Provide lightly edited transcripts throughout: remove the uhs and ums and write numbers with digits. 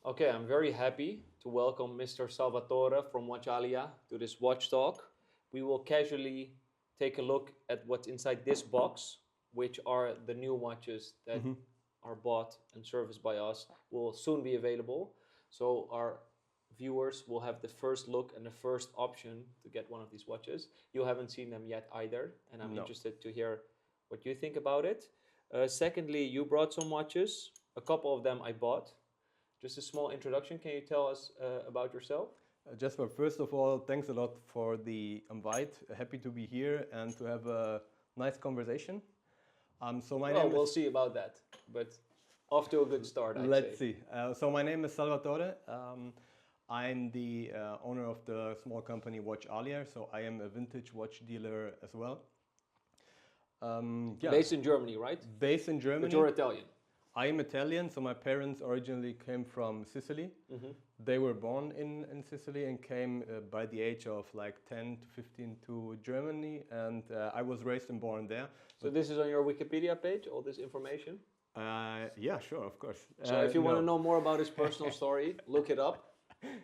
Okay, I'm very happy to welcome Mr. Salvatore from Watchalia to this watch talk. We will casually take a look at what's inside this box, which are the new watches that are bought and serviced by us, will soon be available. So our viewers will have the first look and the first option to get one of these watches. You haven't seen them yet either, and I'm No. interested to hear what you think about it. Secondly, you brought some watches. A couple of them I bought. Just a small introduction. Can you tell us about yourself? Jasper, first of all, thanks a lot for the invite. Happy to be here and to have a nice conversation. So my name We'll is... see about that, but off to a good start, I'd Let's say. see. So my name is Salvatore. I'm the owner of the small company Watchalia, so I am a vintage watch dealer as well. Based in Germany, right? Based in Germany. But you're Italian. I am Italian, so my parents originally came from Sicily. They were born in Sicily and came by the age of like 10 to 15 to Germany, and I was raised and born there. So this is on your Wikipedia page, all this information? Yeah, sure, of course. So if you want to know more about his personal story, look it up.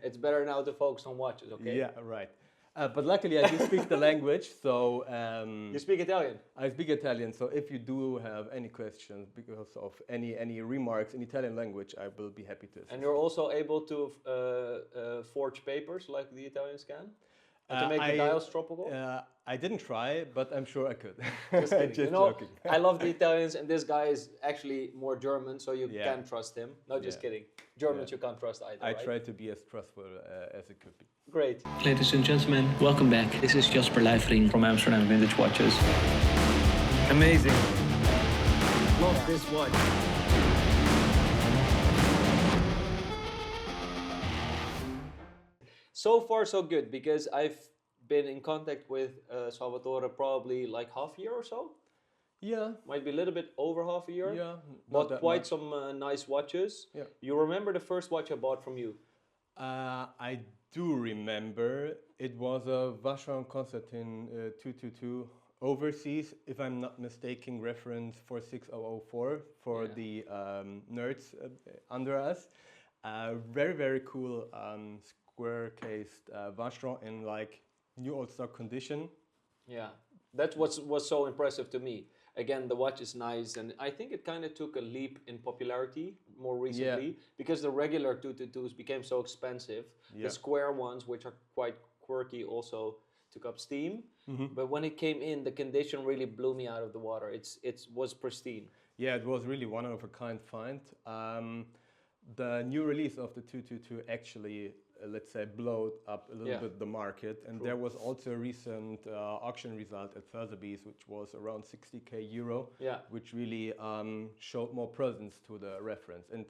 It's better now to focus on watches, okay? Yeah, right. But luckily I do speak the language, so... You speak Italian? I speak Italian, so if you do have any questions because of any remarks in Italian language, I will be happy to assist. And you're also able to forge papers like the Italians can? And to make the dials tropical? I didn't try, but I'm sure I could. Just kidding. Just joking. I love the Italians, and this guy is actually more German, so you can trust him. No, just kidding. Germans you can't trust either, I right? try to be as trustful as it could be. Great. Ladies and gentlemen, welcome back. This is Jasper Leifring from Amsterdam Vintage Watches. Amazing. Love this watch. So far, so good, because I've been in contact with Salvatore probably like half a year or so. Yeah. Might be a little bit over half a year. Yeah. Bought quite some nice watches. Yeah. You remember the first watch I bought from you? I do remember. It was a Vacheron Constantin 222 overseas, if I'm not mistaken, reference 46004 for the nerds under us. Very, very cool square-cased Vacheron in like new old stock condition. Yeah, that's what was so impressive to me. Again, the watch is nice, and I think it kind of took a leap in popularity more recently because the regular 222s became so expensive. The square ones, which are quite quirky, also took up steam. But when it came in, the condition really blew me out of the water. It was pristine. Yeah, it was really one of a kind find. The new release of the 222 actually, let's say, blowed up a little bit the market. And there was also a recent auction result at Sotheby's, which was around 60k euro, which really showed more presence to the reference. And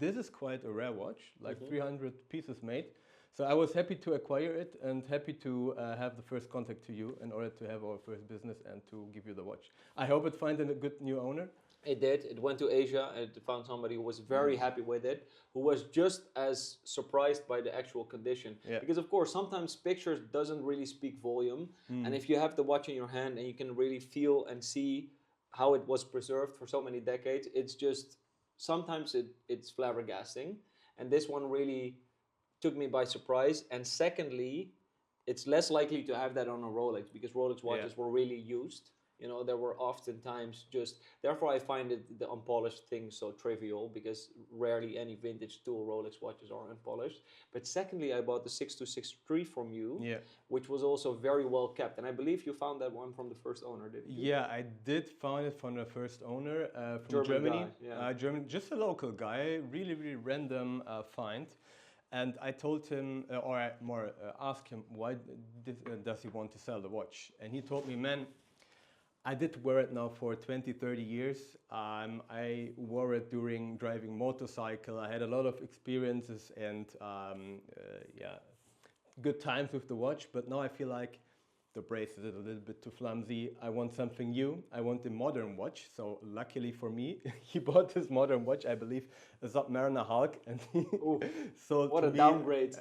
this is quite a rare watch, like 300 pieces made. So I was happy to acquire it and happy to have the first contact to you in order to have our first business and to give you the watch. I hope it finds a good new owner. It did. It went to Asia and it found somebody who was very happy with it, who was just as surprised by the actual condition. Because of course, sometimes pictures doesn't really speak volume. And if you have the watch in your hand and you can really feel and see how it was preserved for so many decades, it's just, sometimes it's flabbergasting. And this one really took me by surprise. And secondly, it's less likely to have that on a Rolex because Rolex watches were really used. You know, there were oftentimes just, therefore I find the unpolished thing so trivial because rarely any vintage tool Rolex watches are unpolished. But secondly, I bought the 6263 from you, which was also very well kept. And I believe you found that one from the first owner, didn't you? Yeah, I did find it from the first owner from Germany. Guy, German, just a local guy, really, really random find. And I told him, or I more asked him, why does he want to sell the watch? And he told me, man, I did wear it now for 20, 30 years. I wore it during driving motorcycle. I had a lot of experiences and good times with the watch. But now I feel like the bracelet is a little bit too flimsy. I want something new. I want a modern watch. So luckily for me, he bought this modern watch. I believe a Submariner Hulk. And so what a downgrade.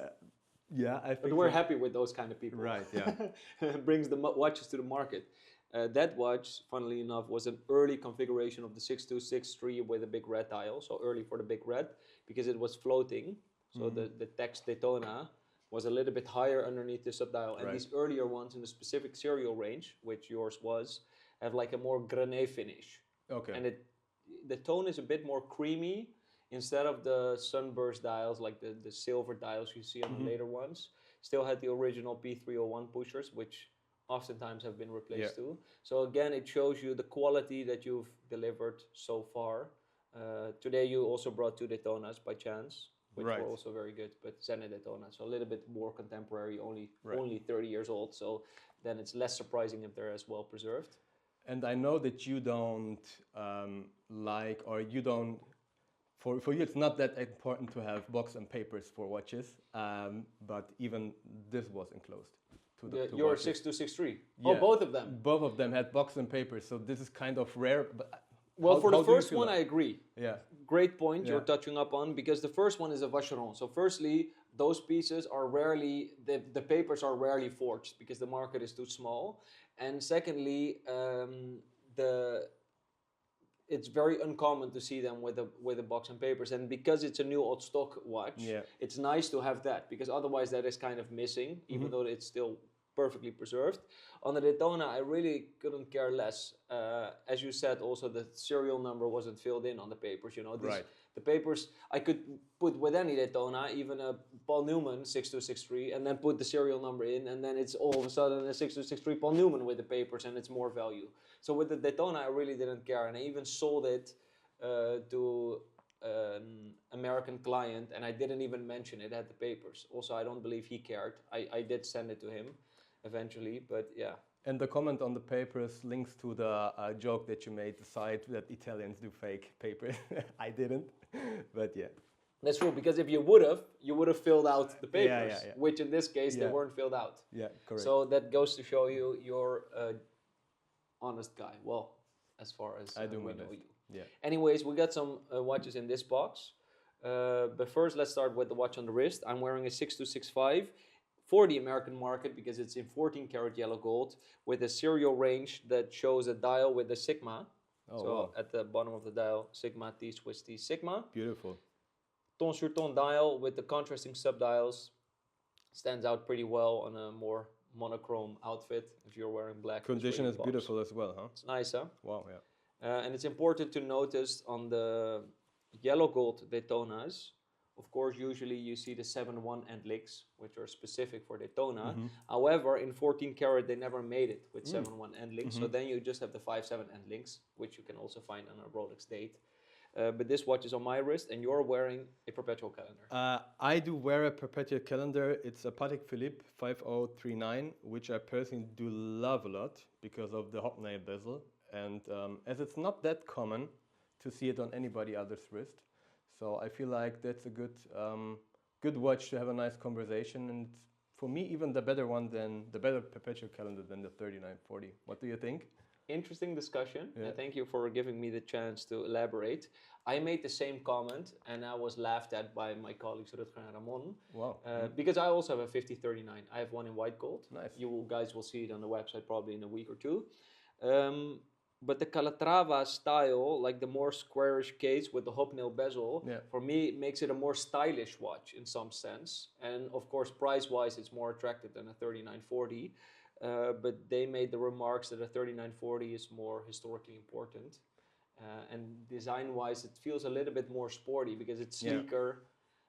Yeah, I think but we're happy with those kind of people. Right, yeah. Brings the watches to the market. That watch, funnily enough, was an early configuration of the 6263 with a big red dial, so early for the big red. because it was floating. So the text Daytona was a little bit higher underneath the subdial. And these earlier ones in the specific serial range, which yours was, have like a more grané finish. Okay. And the tone is a bit more creamy instead of the sunburst dials, like the silver dials you see on the later ones. Still had the original P301 pushers, which oftentimes have been replaced too. So again, it shows you the quality that you've delivered so far. Today you also brought 2 Daytonas by chance, which were also very good, but Zenith Daytona, so a little bit more contemporary, only 30 years old. So then it's less surprising if they're as well preserved. And I know that you don't like, or you don't, for you it's not that important to have box and papers for watches, but even this was enclosed. Your 6263? Yeah. Oh, both of them? Both of them had box and papers, so this is kind of rare. But well, for the first one, I agree. Yeah. Great point you're touching up on, because the first one is a Vacheron. So firstly, those pieces are rarely, the papers are rarely forged because the market is too small. And secondly, it's very uncommon to see them with a box and papers. And because it's a new old stock watch, it's nice to have that, because otherwise that is kind of missing, even though it's still perfectly preserved. On the Daytona, I really couldn't care less. As you said, also the serial number wasn't filled in on the papers. You know, the papers I could put with any Daytona, even a Paul Newman 6263, and then put the serial number in, and then it's all of a sudden a 6263 Paul Newman with the papers, and it's more value. So with the Daytona, I really didn't care, and I even sold it to an American client, and I didn't even mention it had the papers. Also, I don't believe he cared. I did send it to him eventually, but yeah. And the comment on the papers links to the joke that you made, the side that Italians do fake papers. I didn't, but yeah. That's true, because if you would have filled out the papers, which in this case they weren't filled out. Yeah, correct. So that goes to show you you're an honest guy. Well, as far as I do we my know best. you. Yeah. Anyways, we got some watches in this box. But first, let's start with the watch on the wrist. I'm wearing a 6265 for the American market because it's in 14 karat yellow gold with a serial range that shows a dial with a Sigma. At the bottom of the dial, Sigma T Swiss T Sigma. Beautiful. Ton sur ton dial with the contrasting subdials. Stands out pretty well on a more monochrome outfit if you're wearing black. Condition is beautiful as well, huh? It's nice, huh? Wow, yeah. And it's important to notice on the yellow gold Daytonas, of course, usually you see the 7-1 end links, which are specific for Daytona. However, in 14 karat, they never made it with 7-1 end links. So then you just have the 5-7 end links, which you can also find on a Rolex date. But this watch is on my wrist, and you're wearing a Perpetual calendar. I do wear a Perpetual calendar. It's a Patek Philippe 5039, which I personally do love a lot because of the hobnail bezel. And as it's not that common to see it on anybody else's wrist, so I feel like that's a good watch to have a nice conversation, and for me even the better Perpetual calendar than the 3940. What do you think? Interesting discussion, and thank you for giving me the chance to elaborate. I made the same comment, and I was laughed at by my colleagues Rutger and Ramon. Wow. Because I also have a 5039. I have one in white gold. Nice. You guys will see it on the website probably in a week or two. But the Calatrava style, like the more squarish case with the hobnail bezel, for me makes it a more stylish watch in some sense. And of course, price-wise, it's more attractive than a 3940. But they made the remarks that a 3940 is more historically important. And design-wise, it feels a little bit more sporty because it's sleeker.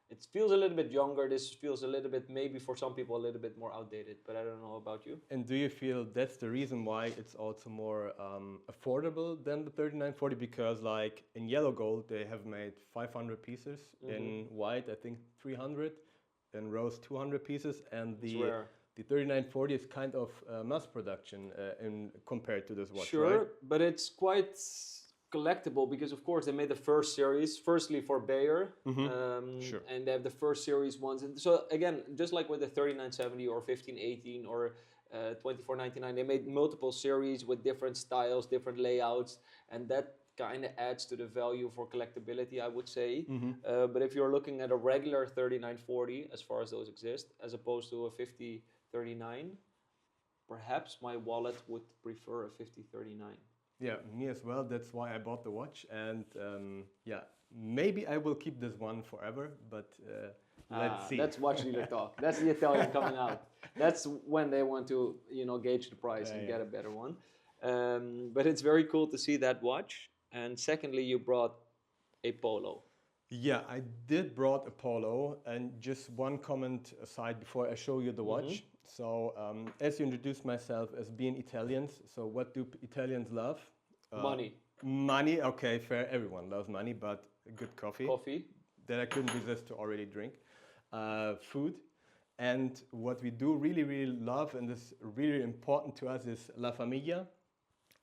It feels a little bit younger. This feels a little bit, maybe for some people, a little bit more outdated. But I don't know about you. And do you feel that's the reason why it's also more affordable than the 3940? Because like in yellow gold, they have made 500 pieces. In white, I think 300. In rose, 200 pieces. And the 3940 is kind of mass production compared to this watch, right? But it's quite collectible because, of course, they made the first series, firstly for Bayer, and they have the first series ones. And so, again, just like with the 3970 or 1518 or 2499, they made multiple series with different styles, different layouts, and that kind of adds to the value for collectability, I would say. But if you're looking at a regular 3940, as far as those exist, as opposed to a 5039, perhaps my wallet would prefer a 5039. Yeah, me as well. That's why I bought the watch. And maybe I will keep this one forever, but let's see. That's watch dealer talk. That's the Italian coming out. That's when they want to, gauge the price and get a better one. But it's very cool to see that watch. And secondly, you brought a polo. Yeah, I did brought a polo, and just one comment aside before I show you the watch. So, as you introduced myself as being Italians, so what do Italians love? Money. Money, okay, fair. Everyone loves money, but good coffee. Coffee. That I couldn't resist to already drink. Food. And what we do really, really love, and is really important to us, is La Famiglia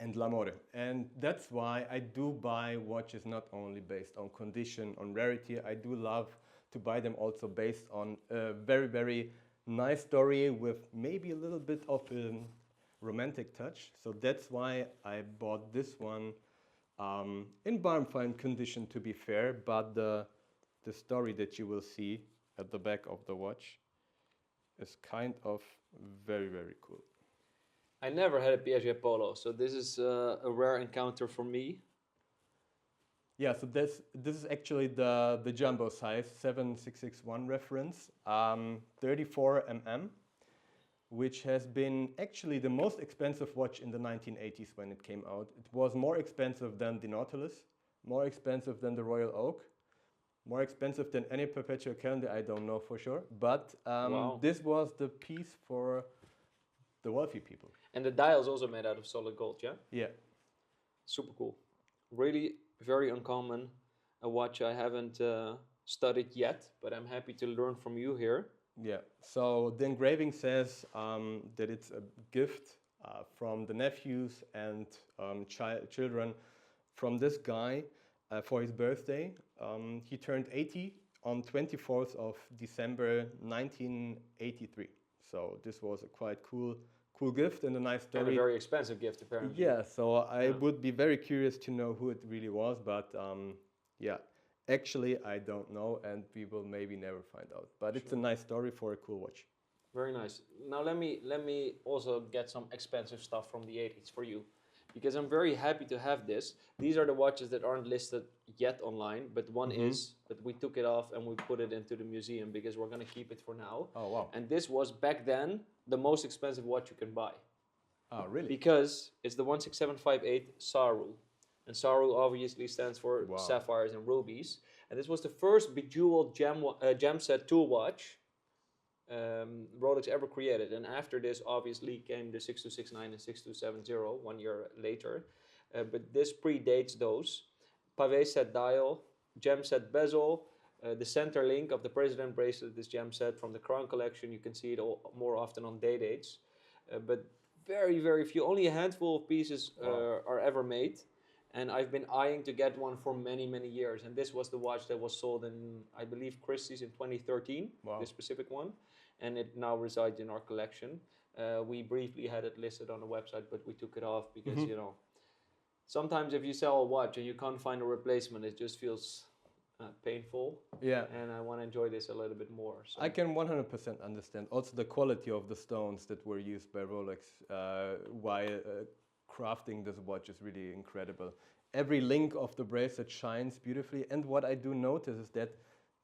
and L'amore. And that's why I do buy watches not only based on condition, on rarity. I do love to buy them also based on a very, very nice story with maybe a little bit of a romantic touch. So that's why I bought this one in barn fine condition, to be fair, but the story that you will see at the back of the watch is kind of very, very cool. I never had a Piaget Polo, so this is a rare encounter for me. Yeah, so this is actually the jumbo size, 7661 reference, 34 mm, which has been actually the most expensive watch in the 1980s when it came out. It was more expensive than the Nautilus, more expensive than the Royal Oak, more expensive than any Perpetual calendar, I don't know for sure. But this was the piece for the wealthy people. And the dial is also made out of solid gold, yeah? Yeah. Super cool. Really very uncommon. A watch I haven't studied yet, but I'm happy to learn from you here. Yeah, so the engraving says that it's a gift from the nephews and children from this guy for his birthday. He turned 80 on 24th of December 1983. So this was a quite cool gift and a nice story. And a very expensive gift, apparently. Yeah, so I would be very curious to know who it really was, but yeah, actually I don't know, and we will maybe never find out. But it's a nice story for a cool watch. Very nice. Now let me also get some expensive stuff from the 80s for you, because I'm very happy to have this. These are the watches that aren't listed yet online, but one is, but we took it off and we put it into the museum because we're going to keep it for now. Oh, wow. And this was back then the most expensive watch you can buy. Oh, really? Because it's the 16758 Saru. And Saru obviously stands for sapphires and rubies. And this was the first bejeweled gem set tool watch Rolex ever created. And after this obviously came the 6269 and 6270 1 year later. But this predates those. Pavé set dial, gem set bezel, the center link of the president bracelet is gem set from the Crown collection. You can see it all more often on day dates. But very, very few, only a handful of pieces are ever made. And I've been eyeing to get one for many, many years. And this was the watch that was sold in, I believe, Christie's in 2013, this specific one. And it now resides in our collection. We briefly had it listed on the website, but we took it off because, you know, sometimes if you sell a watch and you can't find a replacement, it just feels painful. Yeah. And I want to enjoy this a little bit more. So. I can 100% understand. Also the quality of the stones that were used by Rolex while crafting this watch is really incredible. Every link of the bracelet shines beautifully. And what I do notice is that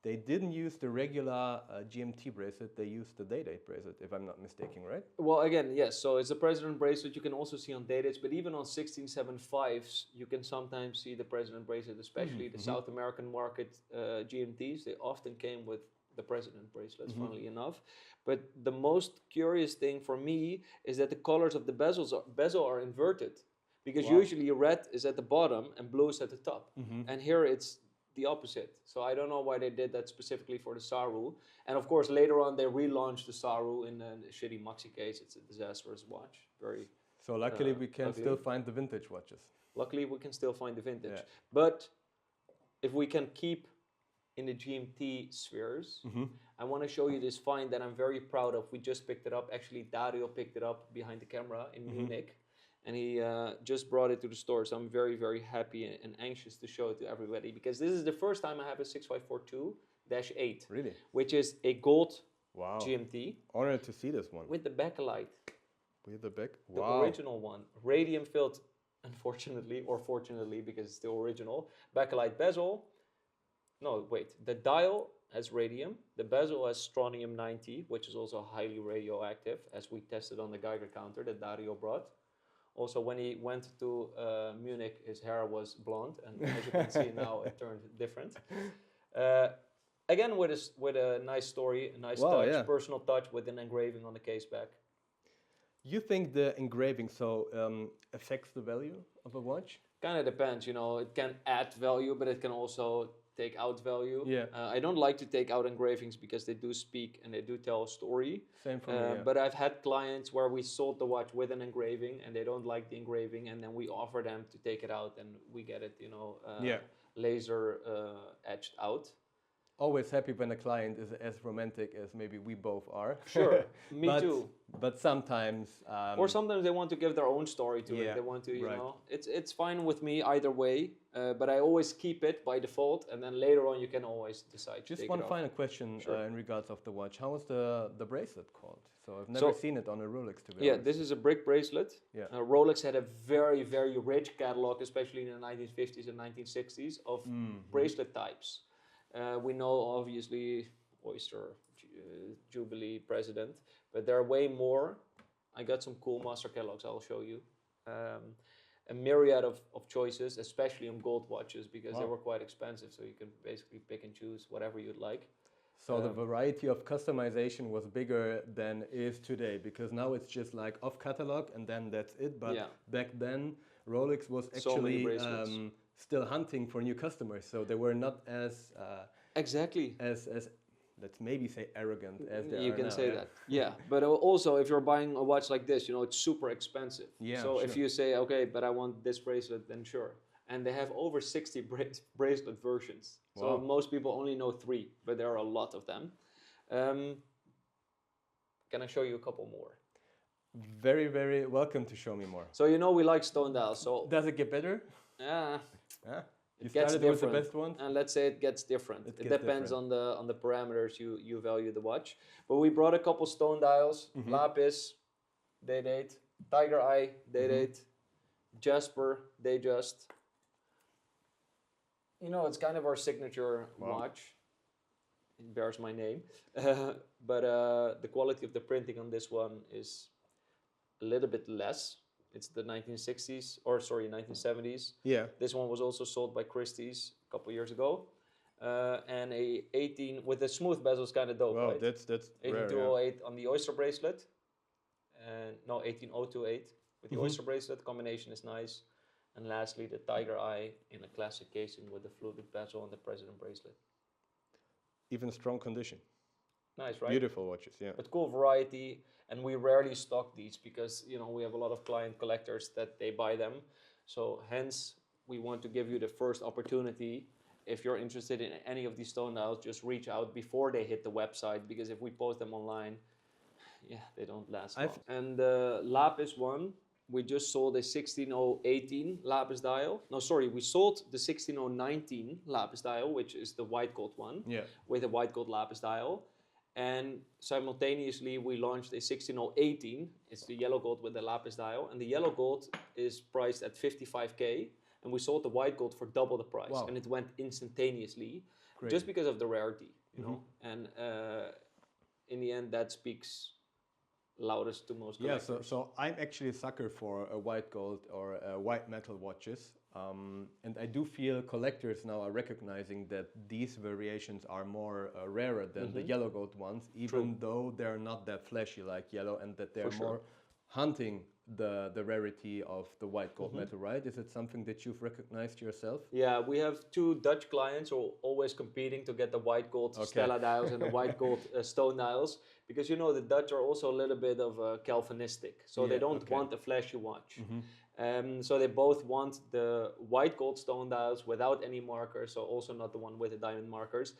they didn't use the regular GMT bracelet, they used the day-date bracelet, if I'm not mistaken, right? Well, again, yes, so it's a president bracelet you can also see on day-dates, but even on 1675s, you can sometimes see the president bracelet, especially the South American market GMTs. They often came with the president bracelets, funnily enough. But the most curious thing for me is that the colors of the bezel are inverted, because usually red is at the bottom and blue is at the top. And here it's the opposite. So I don't know why they did that specifically for the Saru. And of course, later on, they relaunched the Saru in a shitty maxi case. It's a disastrous watch. Very. So luckily, we can still find the vintage watches. Luckily, we can still find the vintage. Yeah. But if we can keep in the GMT spheres, I want to show you this find that I'm very proud of. We just picked it up. Actually, Dario picked it up behind the camera in Munich. And he just brought it to the store. So I'm very, very happy and anxious to show it to everybody. Because this is the first time I have a 6542-8. Really? Which is a gold GMT. Honored to see this one. With the backlight. With the back? The original one. Radium filled, unfortunately, or fortunately, because it's still original. Backlight bezel. No, wait. The dial has radium. The bezel has strontium-90, which is also highly radioactive, as we tested on the Geiger counter that Dario brought. Also, when he went to Munich, his hair was blonde, and as you can see now, it turned different. Again, with a nice story, a nice touch, personal touch with an engraving on the case back. You think the engraving affects the value of a watch? Kind of depends, it can add value, but it can also take out value. Yeah. I don't like to take out engravings because they do speak and they do tell a story. Same for me. Yeah. But I've had clients where we sold the watch with an engraving and they don't like the engraving, and then we offer them to take it out and we get it, laser etched out. Always happy when a client is as romantic as maybe we both are. Sure, me too. But sometimes... or sometimes they want to give their own story to it. They want to, it's fine with me either way, but I always keep it by default, and then later on you can always decide to take one final question in regards of the watch. How is the bracelet called? So I've never seen it on a Rolex, to be honest. This is a brick bracelet. Yeah. Rolex had a very, very rich catalog, especially in the 1950s and 1960s, of bracelet types. We know, obviously, Oyster, Jubilee, President, but there are way more. I got some cool master catalogs I'll show you. A myriad of choices, especially on gold watches, because they were quite expensive, so you can basically pick and choose whatever you'd like. So the variety of customization was bigger than it is today, because now it's just like off catalog and then that's it. But back then, Rolex was actually still hunting for new customers, so they were not as as let's maybe say arrogant as they are now. You can say that, but also if you're buying a watch like this, it's super expensive. So if you say, okay, but I want this bracelet, then sure. And they have over 60 bracelet versions. So most people only know 3, but there are a lot of them. Can I show you a couple more? Very, very welcome to show me more. So we like stone dials. So does it get better? Yeah. It gets different. With the best ones? And let's say it gets different. It depends on the parameters you value the watch. But we brought a couple stone dials. Lapis, day date. Tiger Eye, day date. Jasper, Datejust. It's kind of our signature watch. It bears my name. But the quality of the printing on this one is a little bit less. It's the 1970s. Yeah. This one was also sold by Christie's a couple years ago. And a 18 with a smooth bezel is kind of dope, right? That's 18208 on the Oyster bracelet. And no, 18028 with the Oyster bracelet. Combination is nice. And lastly, the Tiger Eye in a classic casing with the fluted bezel and the President bracelet. Even strong condition. Nice, right? Beautiful watches, yeah. But cool variety, and we rarely stock these because we have a lot of client collectors that they buy them. So hence, we want to give you the first opportunity. If you're interested in any of these stone dials, just reach out before they hit the website, because if we post them online, they don't last long. And the Lapis one, we just sold a 16018 Lapis dial. No, sorry, we sold the 16019 Lapis dial, which is the white gold one, with a white gold Lapis dial. And simultaneously, we launched a 16018. It's the yellow gold with the Lapis dial. And the yellow gold is priced at 55K. And we sold the white gold for double the price. Wow. And it went instantaneously, just because of the rarity, you know. And in the end, that speaks loudest to most collectors. Yeah, so I'm actually a sucker for a white gold or white metal watches. And I do feel collectors now are recognizing that these variations are more rarer than the yellow gold ones, even though they're not that flashy like yellow, and that they're more hunting the rarity of the white gold metal, right? Is it something that you've recognized yourself? Yeah, we have 2 Dutch clients who are always competing to get the white gold Stella dials and the white gold stone dials, because the Dutch are also a little bit of Calvinistic, so they don't want a flashy watch. So they both want the white gold stone dials without any markers, so also not the one with the diamond markers.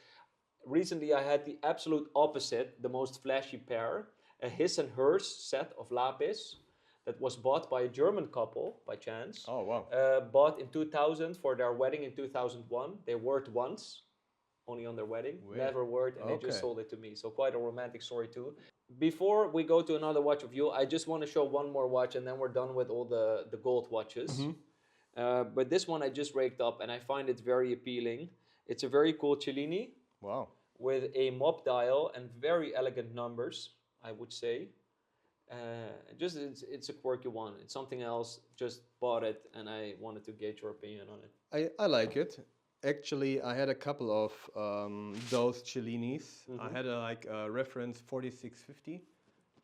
Recently I had the absolute opposite, the most flashy pair, a his and hers set of Lapis that was bought by a German couple by chance. Oh, wow. Bought in 2000 for their wedding in 2001. They wore it once, only on their wedding, never wore it, and they just sold it to me. So quite a romantic story too. Before we go to another watch of you, I just want to show one more watch, and then we're done with all the gold watches. But this one I just raked up, and I find it very appealing. It's a very cool Cellini Wow. with a mob dial and very elegant numbers, I would say. Just it's a quirky one. It's something else. Just bought it, and I wanted to gauge your opinion on it. I like it. Actually, I had a couple of those Cellinis. I had a reference 4650,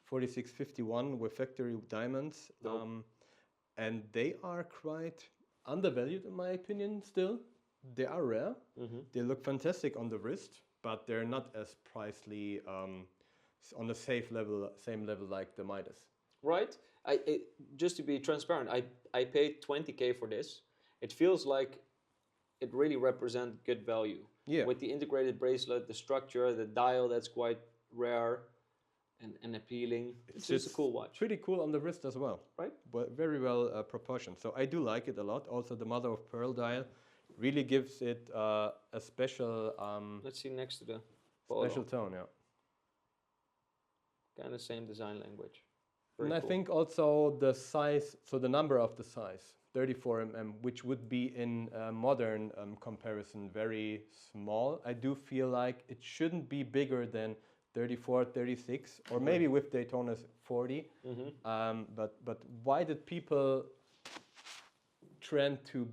4651 with factory diamonds. And they are quite undervalued in my opinion still. They are rare. They look fantastic on the wrist, but they're not as pricely on the same level like the Midas. Right? Just to be transparent, I paid 20K for this. It feels like it really represents good value. Yeah. With the integrated bracelet, the structure, the dial that's quite rare and appealing. It's just a cool watch. Pretty cool on the wrist as well. Right? But very well proportioned. So I do like it a lot. Also the mother of pearl dial really gives it a special... Let's see next to the Polo. Special tone, yeah. Kind of same design language. And I think also the size, so the number of the size, 34 mm, which would be in modern comparison very small. I do feel like it shouldn't be bigger than 34, 36, or maybe with Daytona's 40. But why did people trend to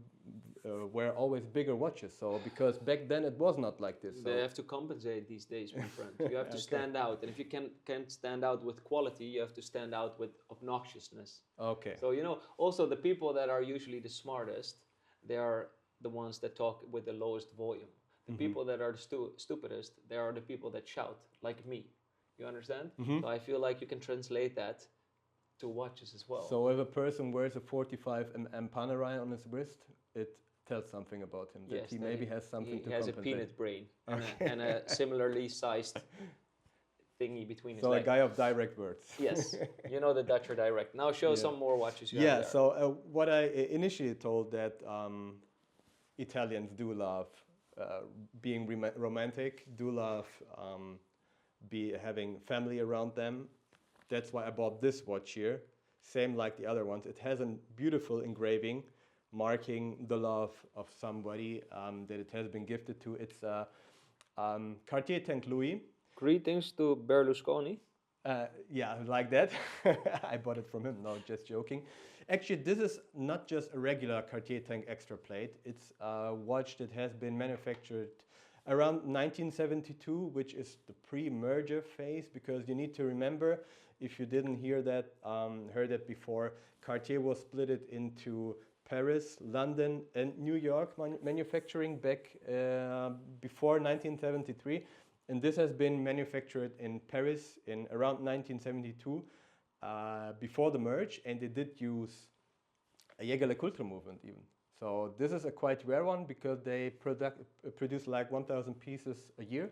wear always bigger watches? So because back then it was not like this. So. They have to compensate these days, my friend. You have to stand out, and if you can't stand out with quality, you have to stand out with obnoxiousness. Okay. So also the people that are usually the smartest, they are the ones that talk with the lowest volume. The people that are the stupidest, they are the people that shout, like me. You understand? So I feel like you can translate that to watches as well. So if a person wears a 45 mm Panerai on his wrist, it tells something about him, that he maybe has something to compensate. He has a peanut brain and a similarly sized thingy between his legs. So a guy of direct words. Yes, you know the Dutch are direct. Now show some more watches you have there. So what I initially told that Italians do love being romantic, do love having family around them. That's why I bought this watch here. Same like the other ones. It has a beautiful engraving marking the love of somebody that it has been gifted to. It's Cartier Tank Louis. Greetings to Berlusconi. Yeah, like that. I bought it from him. No, just joking. Actually, this is not just a regular Cartier Tank extra plate. It's a watch that has been manufactured around 1972, which is the pre-merger phase, because you need to remember, if you didn't heard that before, Cartier was split it into Paris, London, and New York manufacturing back before 1973. And this has been manufactured in Paris in around 1972, before the merge, and they did use a Jägerle-Coultre movement even. So this is a quite rare one because they produce like 1,000 pieces a year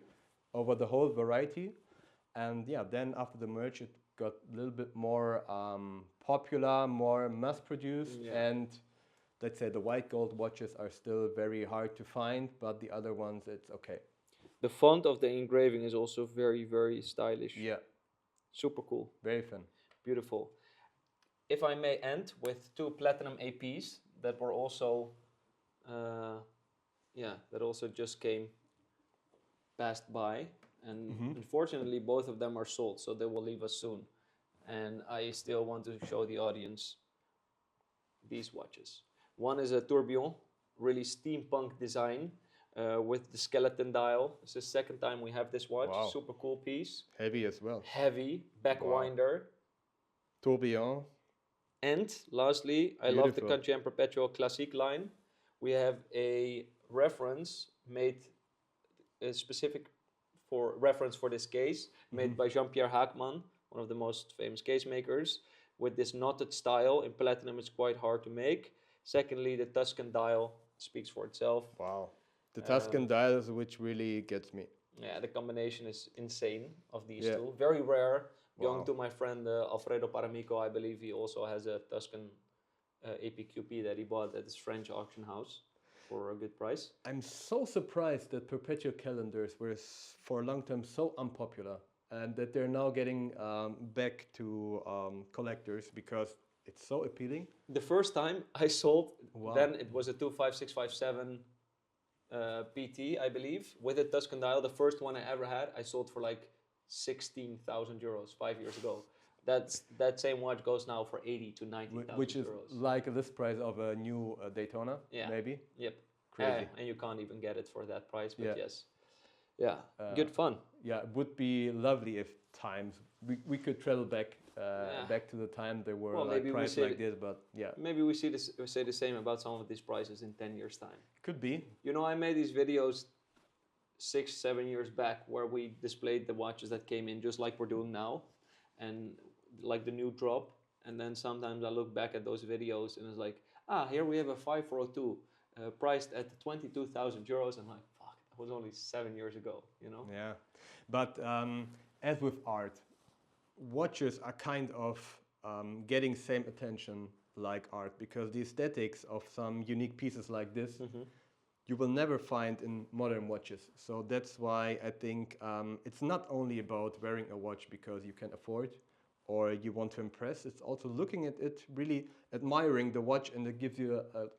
over the whole variety. And yeah, then after the merge, it got a little bit more popular, more mass-produced, and let's say the white gold watches are still very hard to find, but the other ones, it's okay. The font of the engraving is also very, very stylish. Yeah. Super cool. Very fun. Beautiful. If I may end with 2 platinum APs that were also, that also just passed by. And unfortunately, both of them are sold, so they will leave us soon. And I still want to show the audience these watches. One is a tourbillon, really steampunk design. With the skeleton dial. It's the second time we have this watch. Wow. Super cool piece. Heavy as well. Heavy, back winder. Tourbillon. And lastly, I love the Cartier and Perpetual Classique line. We have a reference made specific for reference for this case, made by Jean-Pierre Hackman, one of the most famous case makers. With this knotted style in platinum, it's quite hard to make. Secondly, the Tuscan dial speaks for itself. Wow. The Tuscan dial is which really gets me. Yeah, the combination is insane of these two. Very rare. Going to my friend Alfredo Paramico, I believe he also has a Tuscan APQP that he bought at his French auction house for a good price. I'm so surprised that perpetual calendars were for a long time so unpopular and that they're now getting back to collectors because it's so appealing. The first time I sold, then it was a 25657 PT, I believe, with a Tuscan dial. The first one I ever had, I sold for like 16,000 euros 5 years ago. That same watch goes now for 80 to 90,000 which is euros. like the list price of a new Daytona, maybe. Yep. Crazy. And you can't even get it for that price, but Yeah. yes. Yeah, good fun. Yeah, it would be lovely if we could travel back back to the time there were like prices like this, but yeah. Maybe we say the same about some of these prices in 10 years time. Could be. You know, I made these videos 6-7 years back where we displayed the watches that came in just like we're doing now, and like the new drop, and then sometimes I look back at those videos and it's like, here we have a 5402 priced at 22,000 euros. I'm like, fuck, that was only 7 years ago, you know? Yeah, but as with art, watches are kind of getting same attention like art, because the aesthetics of some unique pieces like this, you will never find in modern watches. So that's why I think it's not only about wearing a watch because you can afford or you want to impress. It's also looking at it, really admiring the watch, and it gives you a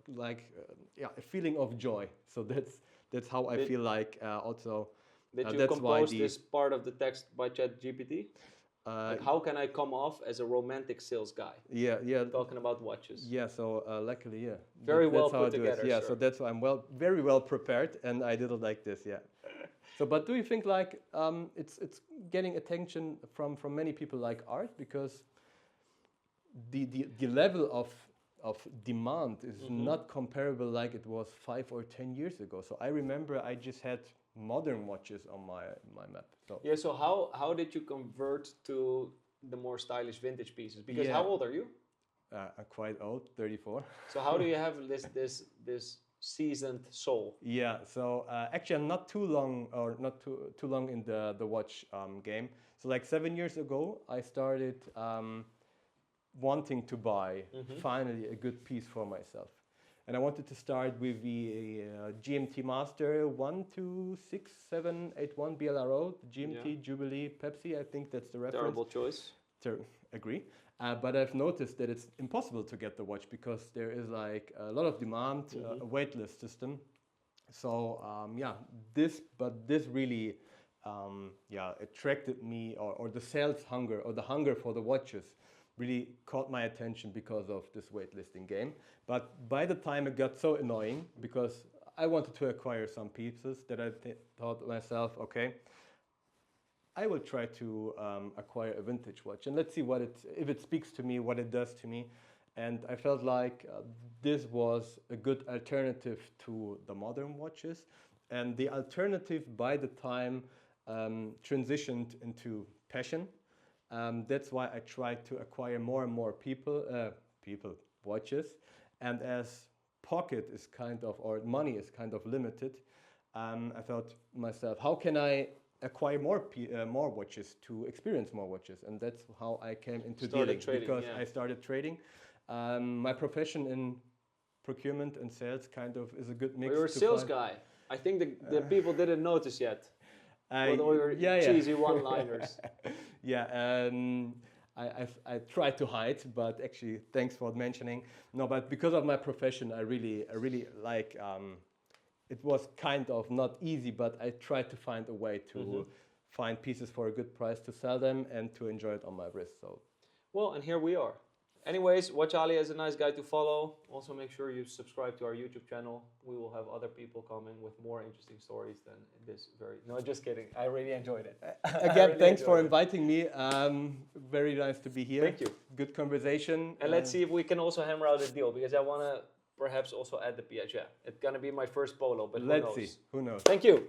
feeling of joy. So that's how I feel like also. Did you that's compose this part of the text by ChatGPT? Like, how can I come off as a romantic sales guy? Yeah. Talking about watches. Yeah, so luckily, yeah. Very well that's how put I do together. it. Yeah, sir. so that's why I'm very well prepared, and I did it like this. Yeah. So, but do you think like it's getting attention from many people like art, because the level of demand is not comparable like it was 5 or 10 years ago. So I remember I just had modern watches on my map. So yeah. So how did you convert to the more stylish vintage pieces? Because how old are you? I'm quite old, 34. So how do you have this seasoned soul? Yeah, so actually I'm not too long in the watch game. So like 7 years ago, I started wanting to buy finally a good piece for myself. And I wanted to start with the GMT Master 126781 BLRO, GMT, Jubilee, Pepsi. I think that's the reference. Terrible choice. Agree. But I've noticed that it's impossible to get the watch because there is like a lot of demand, a waitlist system. So this really attracted me, or the sales hunger or the hunger for the watches really caught my attention because of this waitlisting game. But by the time it got so annoying, because I wanted to acquire some pieces, that I thought to myself, okay, I will try to acquire a vintage watch, and let's see if it speaks to me, what it does to me. And I felt like this was a good alternative to the modern watches. And the alternative, by the time, transitioned into passion. That's why I tried to acquire more and more watches. And as pocket is or money is kind of limited, I thought to myself, how can I acquire more watches to experience more watches? And that's how I came into dealing, because I started trading. My profession in procurement and sales kind of is a good mix. Well, you're a sales guy. I think the people didn't notice yet. With all your cheesy one-liners. I tried to hide, but actually, thanks for mentioning. No, but because of my profession, I really like. It was kind of not easy, but I tried to find a way to find pieces for a good price, to sell them, and to enjoy it on my wrist. So, well, and here we are. Anyways, Watchalia is a nice guy to follow. Also, make sure you subscribe to our YouTube channel. We will have other people coming with more interesting stories than this No, just kidding. I really enjoyed it. Again, thanks for inviting me. Very nice to be here. Thank you. Good conversation. And let's see if we can also hammer out a deal, because I want to perhaps also add the Piaget. It's going to be my first polo, but let's see. Who knows? Thank you.